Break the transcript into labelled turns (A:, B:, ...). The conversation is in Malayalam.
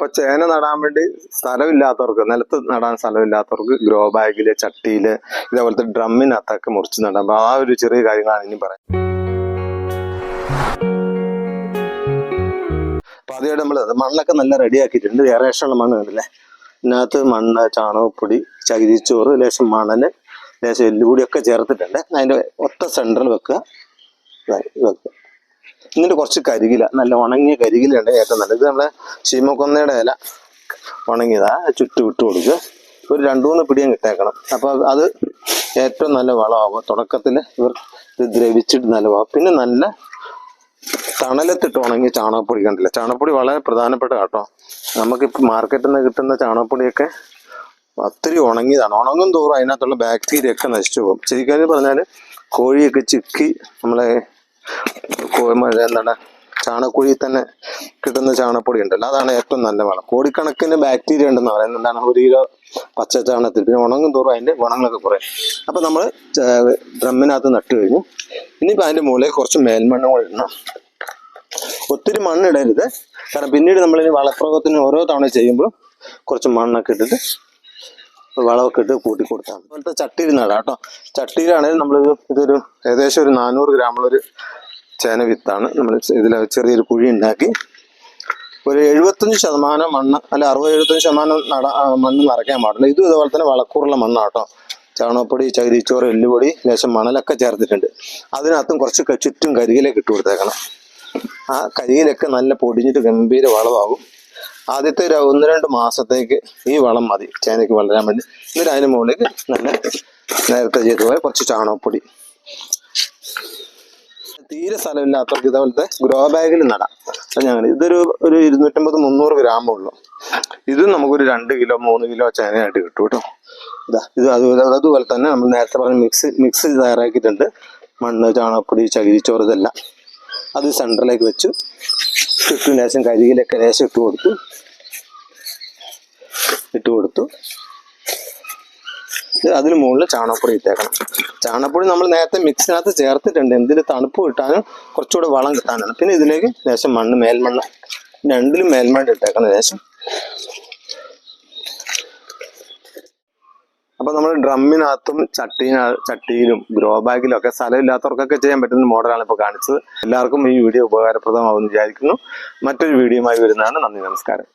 A: അപ്പൊ ചേന നടാൻ വേണ്ടി സ്ഥലമില്ലാത്തവർക്ക്, നിലത്ത് നടാൻ സ്ഥലമില്ലാത്തവർക്ക് ഗ്രോ ബാഗില്, ചട്ടിയില്, ഇതേപോലത്തെ ഡ്രമ്മിനകത്തൊക്കെ മുറിച്ച് നടാം. അപ്പൊ ആ ഒരു ചെറിയ കാര്യങ്ങളാണ് ഇനി പറയാം. അപ്പൊ ആദ്യമായിട്ട് നമ്മൾ മണ്ണൊക്കെ നല്ല റെഡി ആക്കിയിട്ടുണ്ട്. ഏറേഷനുള്ള മണ്ണ് കണ്ടില്ലേ. ഇതിനകത്ത് മണ്ണ്, ചാണകപ്പൊടി, ചകിരിച്ചോറ്, ലേശം മണല്, ലേശം എല്ലുപൊടിയൊക്കെ ചേർത്തിട്ടുണ്ട്. അതിന്റെ ഒത്ത സെന്ററിൽ വെക്കുക. എന്നിട്ട് കുറച്ച് കരികില, നല്ല ഉണങ്ങിയ കരികിലുണ്ട് ഏറ്റവും നല്ലത്. ഇത് നമ്മളെ ശീമക്കൊന്നയുടെ ഇല ഉണങ്ങിയതാ, ചുറ്റും ഇട്ട് കൊടുക്കുക. ഒരു 2-3 പിടിയും കിട്ടേക്കണം. അപ്പൊ അത് ഏറ്റവും നല്ല വളമാകും. തുടക്കത്തിൽ ഇവർ ഇത് ദ്രവിച്ചിട്ട് നല്ല വളമാകും. പിന്നെ നല്ല തണലത്തിട്ട് ഉണങ്ങിയ ചാണകപ്പൊടി കണ്ടില്ല. ചാണകപ്പൊടി വളരെ പ്രധാനപ്പെട്ട കേട്ടോ. നമുക്കിപ്പോൾ മാർക്കറ്റിൽ നിന്ന് കിട്ടുന്ന ചാണകപ്പൊടിയൊക്കെ ഒത്തിരി ഉണങ്ങിയതാണ്. ഉണങ്ങും തോറും അതിനകത്തുള്ള ബാക്ടീരിയ ഒക്കെ നശിച്ചു പോകും. ശരിക്കും പറഞ്ഞാൽ കോഴിയൊക്കെ ചിക്കി നമ്മളെ എന്താണ് ചാണകക്കുഴി തന്നെ കിട്ടുന്ന ചാണകപ്പൊടി ഉണ്ടല്ലോ, അതാണ് ഏറ്റവും നല്ല വളം. കോടിക്കണക്കിന് ബാക്ടീരിയ ഉണ്ടെന്ന് പറയുന്നത്. എന്താണ് 1 കിലോ പച്ച ചാണകത്തിൽ. പിന്നെ ഉണങ്ങും തോറും അതിന്റെ ഗുണങ്ങളൊക്കെ കുറയും. അപ്പൊ നമ്മൾ ഡ്രമ്മിനകത്ത് നട്ടു കഴിഞ്ഞു. ഇനിയിപ്പോൾ അതിന്റെ മുകളിൽ കുറച്ച് മേൽമണ്ണ് കൂടെ ഇടണം. ഒത്തിരി മണ്ണിടരുത്, കാരണം പിന്നീട് നമ്മളിനി വളപ്രയോഗത്തിന് ഓരോ തവണ ചെയ്യുമ്പോഴും കുറച്ച് മണ്ണൊക്കെ ഇട്ടിട്ട് വളമൊക്കെ ഇട്ട് കൂട്ടി കൊടുത്താണ്. അതുപോലത്തെ ചട്ടിയിൽ നടാം കേട്ടോ. ചട്ടിയിലാണെങ്കിൽ ഇതൊരു ഏകദേശം ഒരു 400 ഗ്രാമുള്ളൊരു ചേന വിത്താണ്. നമ്മൾ ഇതിൽ ചെറിയൊരു കുഴി ഉണ്ടാക്കി ഒരു 75% മണ്ണ്, അല്ല 60-75% മണ്ണ് നിറയ്ക്കാൻ പാടില്ല. ഇതും ഇതുപോലെ തന്നെ വളക്കൂറുള്ള മണ്ണാട്ടോ. ചാണകപ്പൊടി, ചകിരിച്ചോറ്, എല്ലുപൊടി, ലേശം മണലൊക്കെ ചേർത്തിട്ടുണ്ട്. അതിനകത്തും കുറച്ച് ചുറ്റും കരിയിലേക്ക് ഇട്ട് കൊടുത്തേക്കണം. ആ കരിയിലൊക്കെ നല്ല പൊടിഞ്ഞിട്ട് ഗംഭീര വളമാകും. ആദ്യത്തെ ഒരു 1-2 മാസത്തേക്ക് ഈ വളം മതി ചേനയ്ക്ക് വളരാൻ വേണ്ടി. എന്നിട്ട് അതിന് മുകളിലേക്ക് നല്ല നേരത്തെ ചെയ്തുപോലെ കുറച്ച് ചാണകപ്പൊടി. തീരെ സ്ഥലമില്ലാത്തവർക്ക് ഇതേപോലത്തെ ഗ്രോ ബാഗിൽ നടാം. ഇതൊരു 250-300 ഗ്രാമേ ഉള്ളൂ. ഇതും നമുക്കൊരു 2 കിലോ 3 കിലോ ചേനയായിട്ട് കിട്ടും കേട്ടോ. ഇത് അതുപോലെ തന്നെ നമ്മൾ നേരത്തെ പറഞ്ഞ മിക്സ് തയ്യാറാക്കിയിട്ടുണ്ട്. മണ്ണ്, ചാണകപ്പൊടി, ചകിരിച്ചോറ്, ഇതെല്ലാം അത് സെൻറ്ററിലേക്ക് വെച്ചു. ചുറ്റും ലേശം കരിയിലൊക്കെ ലേശം ഇട്ട് കൊടുത്തു. അതിന് മുകളിൽ ചാണകപ്പൊടി ഇട്ടേക്കണം. ചാണകപ്പൊടി നമ്മൾ നേരത്തെ മിക്സിനകത്ത് ചേർത്തിട്ടുണ്ട്. എന്തിന് തണുപ്പ് കിട്ടാനും കുറച്ചുകൂടെ വളം കിട്ടാനാണ്. പിന്നെ ഇതിലേക്ക് ലേശം മണ്ണ്, മേൽമണ്ണ്, രണ്ടിലും മേൽമണ്ണ് ഇട്ടേക്കണം ലേശം. അപ്പൊ നമ്മൾ ഡ്രമ്മിനകത്തും ചട്ടിയിലും ഗ്രോ ബാഗിലും ഒക്കെ സ്ഥലമില്ലാത്തവർക്കൊക്കെ ചെയ്യാൻ പറ്റുന്ന മോഡലാണ് ഇപ്പോൾ കാണിച്ചത്. എല്ലാവർക്കും ഈ വീഡിയോ ഉപകാരപ്രദമാകുമെന്ന് വിചാരിക്കുന്നു. മറ്റൊരു വീഡിയോയുമായി വരുന്നതാണ്. നന്ദി, നമസ്കാരം.